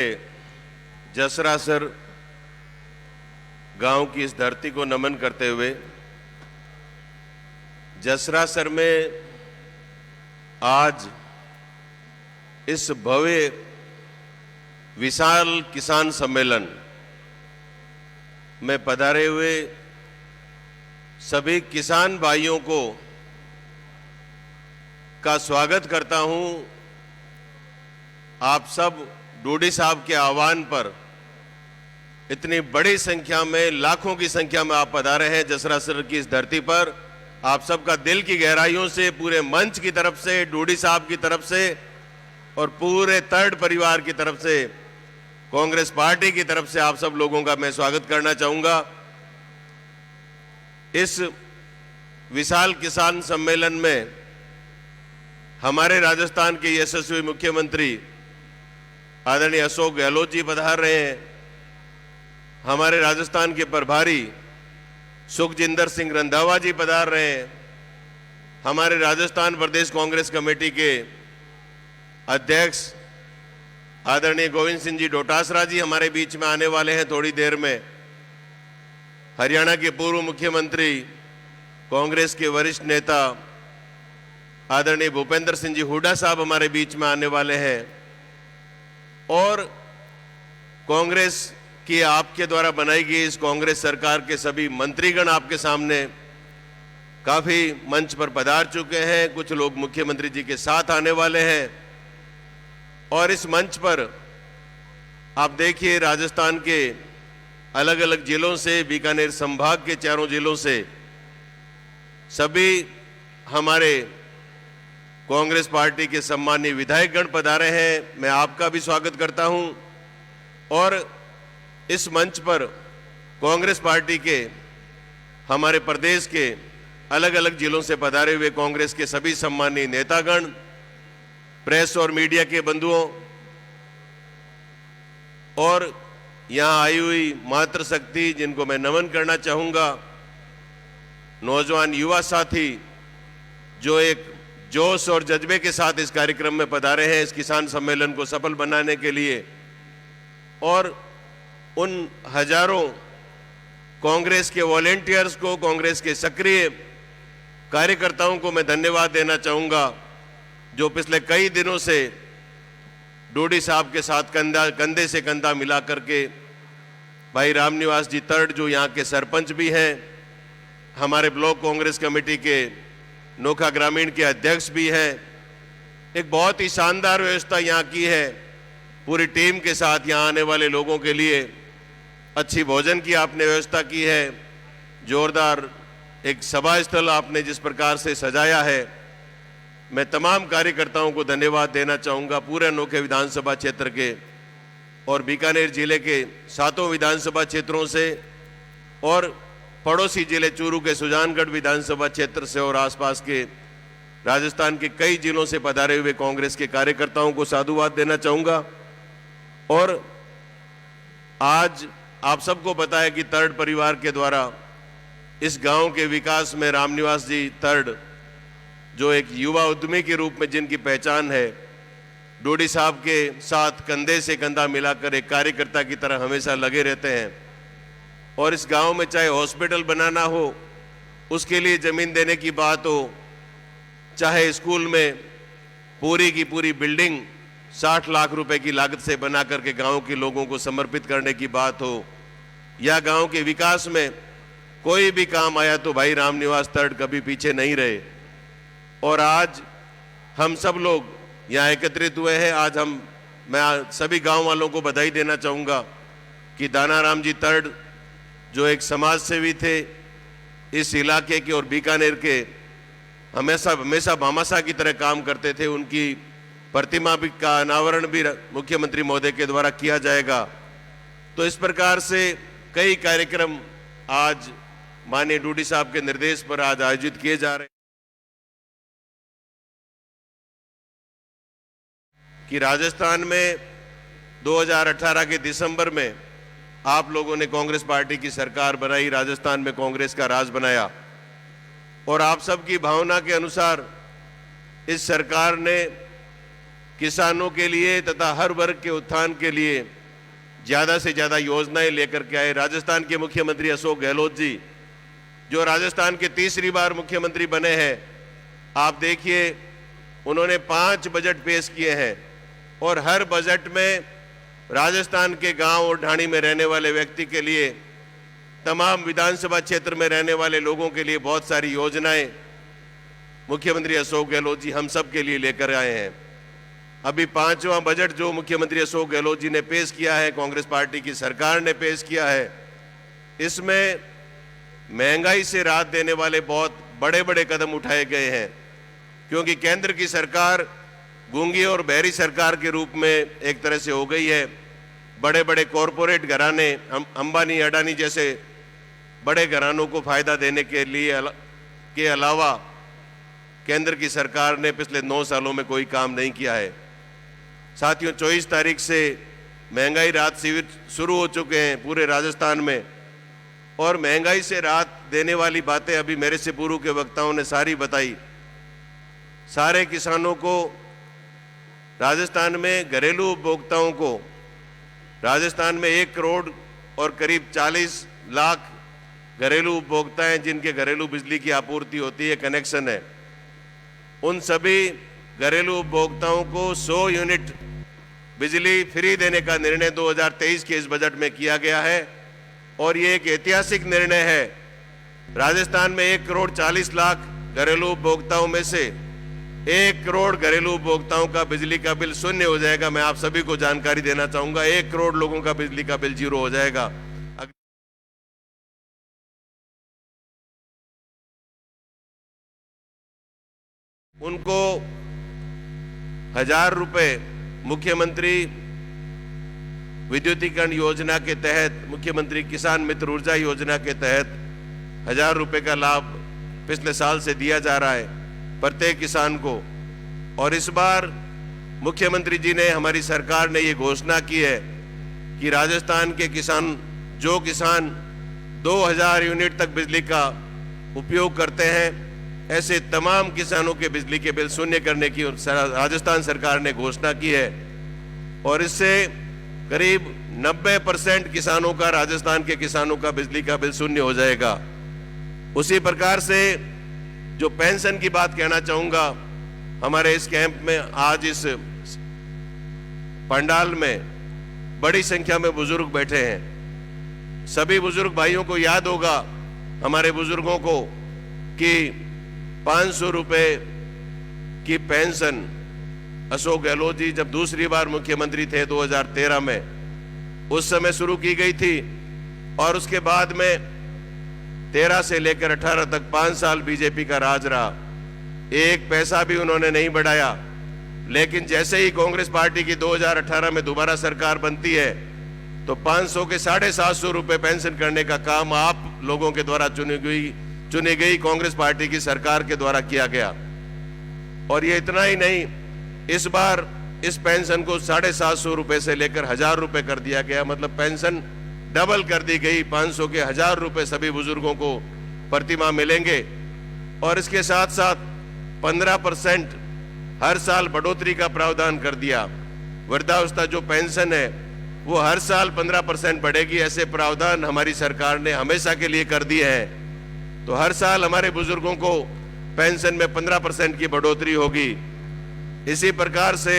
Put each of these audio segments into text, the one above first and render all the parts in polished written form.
जसरासर गांव की इस धरती को नमन करते हुए जसरासर में आज इस भव्य विशाल किसान सम्मेलन में पधारे हुए सभी किसान भाइयों को का स्वागत करता हूं। आप सब डोडी साहब के आह्वान पर इतनी बड़ी संख्या में, लाखों की संख्या में आप पधारे हैं जसरासर की इस धरती पर। आप सबका दिल की गहराइयों से, पूरे मंच की तरफ से, डोडी साहब की तरफ से और पूरे तर्ड परिवार की तरफ से, कांग्रेस पार्टी की तरफ से आप सब लोगों का मैं स्वागत करना चाहूंगा। इस विशाल किसान सम्मेलन में हमारे राजस्थान के यशस्वी मुख्यमंत्री आदरणीय अशोक गहलोत जी पधार रहे हैं। हमारे राजस्थान के प्रभारी सुखजिंदर सिंह रंधावा जी पधार रहे हैं। हमारे राजस्थान प्रदेश कांग्रेस कमेटी के अध्यक्ष आदरणीय गोविंद सिंह जी डोटासरा जी हमारे बीच में आने वाले हैं थोड़ी देर में। हरियाणा के पूर्व मुख्यमंत्री, कांग्रेस के वरिष्ठ नेता आदरणीय भूपेंद्र सिंह जी हुड्डा साहब हमारे बीच में आने वाले हैं और कांग्रेस की आपके द्वारा बनाई गई इस कांग्रेस सरकार के सभी मंत्रीगण आपके सामने काफी मंच पर पधार चुके हैं। कुछ लोग मुख्यमंत्री जी के साथ आने वाले हैं और इस मंच पर आप देखिए राजस्थान के अलग अलग जिलों से, बीकानेर संभाग के चारों जिलों से सभी हमारे कांग्रेस पार्टी के सम्मानीय विधायकगण पधारे हैं। मैं आपका भी स्वागत करता हूं और इस मंच पर कांग्रेस पार्टी के हमारे प्रदेश के अलग अलग जिलों से पधारे हुए कांग्रेस के सभी सम्मानीय नेतागण, प्रेस और मीडिया के बंधुओं और यहां आई हुई मातृशक्ति जिनको मैं नमन करना चाहूंगा, नौजवान युवा साथी जो एक जोश और जज्बे के साथ इस कार्यक्रम में पधारे हैं इस किसान सम्मेलन को सफल बनाने के लिए, और उन हजारों कांग्रेस के वॉलेंटियर्स को, कांग्रेस के सक्रिय कार्यकर्ताओं को मैं धन्यवाद देना चाहूंगा जो पिछले कई दिनों से डोडी साहब के साथ कंधे से कंधा मिला करके, भाई रामनिवास जी तर्ड जो यहाँ के सरपंच भी हैं, हमारे ब्लॉक कांग्रेस कमेटी के नोखा ग्रामीण के अध्यक्ष भी हैं, एक बहुत ही शानदार व्यवस्था यहाँ की है। पूरी टीम के साथ यहाँ आने वाले लोगों के लिए अच्छी भोजन की आपने व्यवस्था की है, जोरदार एक सभा स्थल आपने जिस प्रकार से सजाया है, मैं तमाम कार्यकर्ताओं को धन्यवाद देना चाहूँगा। पूरे अनोखे विधानसभा क्षेत्र के और बीकानेर जिले के 7 विधानसभा क्षेत्रों से और पड़ोसी जिले चूरू के सुजानगढ़ विधानसभा क्षेत्र से और आसपास के राजस्थान के कई जिलों से पधारे हुए कांग्रेस के कार्यकर्ताओं को साधुवाद देना चाहूँगा। और आज आप सबको पता है कि तर्ड परिवार के द्वारा इस गांव के विकास में रामनिवास जी तर्ड जो एक युवा उद्यमी के रूप में जिनकी पहचान है, डोडी साहब के साथ कंधे से कंधा मिलाकर एक कार्यकर्ता की तरह हमेशा लगे रहते हैं और इस गांव में चाहे हॉस्पिटल बनाना हो उसके लिए जमीन देने की बात हो, चाहे स्कूल में पूरी की पूरी बिल्डिंग 60 लाख रुपए की लागत से बना करके गांव के लोगों को समर्पित करने की बात हो, या गांव के विकास में कोई भी काम आया तो भाई रामनिवास तर्ड कभी पीछे नहीं रहे। और आज हम सब लोग यहाँ एकत्रित हुए हैं। आज मैं सभी गांव वालों को बधाई देना चाहूँगा कि दानाराम जी तर्ड जो एक समाज सेवी थे इस इलाके के और बीकानेर के, हमेशा भामाशाह की तरह काम करते थे। उनकी प्रतिमा भी का अनावरण भी मुख्यमंत्री महोदय के द्वारा किया जाएगा। तो इस प्रकार से कई कार्यक्रम आज माननीय डोडी साहब के निर्देश पर आज आयोजित किए जा रहे हैं कि राजस्थान में 2018 के दिसंबर में आप लोगों ने कांग्रेस पार्टी की सरकार बनाई, राजस्थान में कांग्रेस का राज बनाया और आप सबकी भावना के अनुसार इस सरकार ने किसानों के लिए तथा हर वर्ग के उत्थान के लिए ज़्यादा से ज़्यादा योजनाएं लेकर के आए। राजस्थान के मुख्यमंत्री अशोक गहलोत जी, जो राजस्थान के तीसरी बार मुख्यमंत्री बने हैं, आप देखिए उन्होंने 5 बजट पेश किए हैं और हर बजट में राजस्थान के गांव और ढाणी में रहने वाले व्यक्ति के लिए, तमाम विधानसभा क्षेत्र में रहने वाले लोगों के लिए बहुत सारी योजनाएं मुख्यमंत्री अशोक गहलोत जी हम सब के लिए लेकर आए हैं। अभी 5वां बजट जो मुख्यमंत्री अशोक गहलोत जी ने पेश किया है, कांग्रेस पार्टी की सरकार ने पेश किया है, इसमें महंगाई से राहत देने वाले बहुत बड़े बड़े कदम उठाए गए हैं, क्योंकि केंद्र की सरकार गूंगी और बहरी सरकार के रूप में एक तरह से हो गई है। बड़े बड़े कॉरपोरेट घराने, अंबानी अडानी जैसे बड़े घरानों को फायदा देने के अलावा केंद्र की सरकार ने पिछले 9 सालों में कोई काम नहीं किया है। साथियों, 24 तारीख से महंगाई राहत शिविर शुरू हो चुके हैं पूरे राजस्थान में, और महंगाई से राहत देने वाली बातें अभी मेरे से पूर्व के वक्ताओं ने सारी बताई। सारे किसानों को राजस्थान में, घरेलू उपभोक्ताओं को राजस्थान में 1 करोड़ और करीब 40 लाख घरेलू उपभोक्ता हैं जिनके घरेलू बिजली की आपूर्ति होती है, कनेक्शन है। उन सभी घरेलू उपभोक्ताओं को 100 यूनिट बिजली फ्री देने का निर्णय 2023 के इस बजट में किया गया है, और ये एक ऐतिहासिक निर्णय है। राजस्थान में 1 करोड़ 40 लाख घरेलू उपभोक्ताओं में से 1 करोड़ घरेलू उपभोक्ताओं का बिजली का बिल शून्य हो जाएगा। मैं आप सभी को जानकारी देना चाहूंगा, 1 करोड़ लोगों का बिजली का बिल 0 हो जाएगा। उनको 1000 रुपए मुख्यमंत्री विद्युतीकरण योजना के तहत, मुख्यमंत्री किसान मित्र ऊर्जा योजना के तहत 1000 रुपए का लाभ पिछले साल से दिया जा रहा है प्रत्येक किसान को। और इस बार मुख्यमंत्री जी ने, हमारी सरकार ने ये घोषणा की है कि राजस्थान के किसान, जो किसान 2000 यूनिट तक बिजली का उपयोग करते हैं, ऐसे तमाम किसानों के बिजली के बिल शून्य करने की राजस्थान सरकार ने घोषणा की है। और इससे करीब 90% किसानों का, राजस्थान के किसानों का बिजली का बिल शून्य हो जाएगा। उसी प्रकार से जो पेंशन की बात कहना चाहूंगा, हमारे इस कैंप में आज इस पंडाल में बड़ी संख्या में बुजुर्ग बैठे हैं। सभी बुजुर्ग भाइयों को याद होगा, हमारे बुजुर्गों को, कि 500 रुपए की पेंशन अशोक गहलोत जी जब दूसरी बार मुख्यमंत्री थे 2013 में, उस समय शुरू की गई थी। और उसके बाद में 13 से लेकर 18 तक 5 साल बीजेपी का राज रहा, 1 पैसा भी उन्होंने नहीं बढ़ाया। लेकिन जैसे ही कांग्रेस पार्टी की 2018 में दोबारा सरकार बनती है, तो 500 के 750 रुपए पेंशन करने का काम आप लोगों के द्वारा चुनी गई कांग्रेस पार्टी की सरकार के द्वारा किया गया। और ये इतना ही नहीं, इस बार इस पेंशन को 750 रुपए से लेकर 1000 रुपए कर दिया गया। मतलब पेंशन डबल कर दी गई। 500 के 1000 रुपए सभी बुजुर्गों को प्रतिमाह मिलेंगे। और इसके साथ साथ 15% हर साल बढ़ोतरी का प्रावधान कर दिया। वृद्धावस्था जो पेंशन है वो हर साल 15% बढ़ेगी। ऐसे प्रावधान हमारी सरकार ने हमेशा के लिए कर दिए हैं। तो हर साल हमारे बुजुर्गों को पेंशन में 15% की बढ़ोतरी होगी। इसी प्रकार से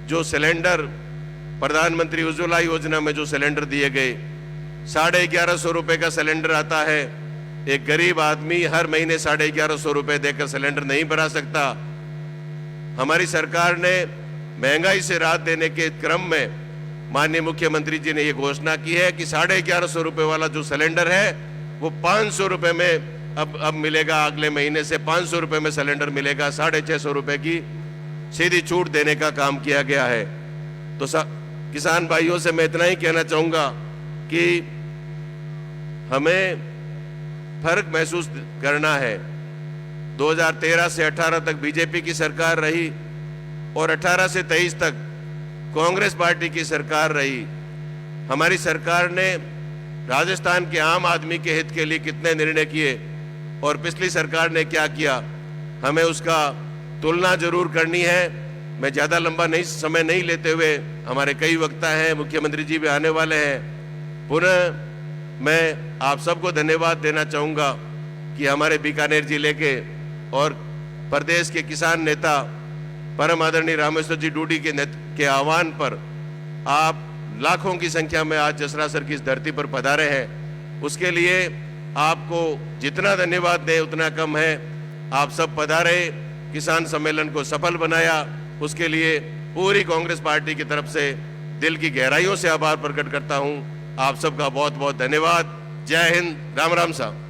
जो सिलेंडर, प्रधानमंत्री उज्ज्वला योजना में जो सिलेंडर दिए गए, 1150 रुपए का सिलेंडर आता है। एक गरीब आदमी हर महीने 1150 रुपए देकर सिलेंडर नहीं भरा सकता। हमारी सरकार ने महंगाई से राहत देने के क्रम में माननीय मुख्यमंत्री जी ने ये घोषणा की है कि 1150 रुपए वाला जो सिलेंडर है वो 500 रुपए में अब मिलेगा। अगले महीने से 500 रुपए में सिलेंडर मिलेगा। 650 रुपए की सीधी छूट देने का काम किया गया है। तो किसान भाइयों से मैं इतना ही कहना चाहूंगा कि हमें फर्क महसूस करना है। 2013 से 18 तक बीजेपी की सरकार रही और 18 से 23 तक कांग्रेस पार्टी की सरकार रही। हमारी सरकार ने राजस्थान के आम आदमी के हित के लिए कितने निर्णय किए और पिछली सरकार ने क्या किया, हमें उसका तुलना जरूर करनी है। मैं ज़्यादा लंबा समय नहीं लेते हुए, हमारे कई वक्ता हैं, मुख्यमंत्री जी भी आने वाले हैं, पुनः मैं आप सबको धन्यवाद देना चाहूँगा कि हमारे बीकानेर जिले के और प्रदेश के किसान नेता परम आदरणीय रामेश्वर जी डूडी के आह्वान पर आप लाखों की संख्या में आज जसरासर की इस धरती पर पधारे हैं। उसके लिए आपको जितना धन्यवाद दें उतना कम है। आप सब पधारे, किसान सम्मेलन को सफल बनाया, उसके लिए पूरी कांग्रेस पार्टी की तरफ से दिल की गहराइयों से आभार प्रकट करता हूं। आप सबका बहुत बहुत धन्यवाद। जय हिंद, राम राम साहब।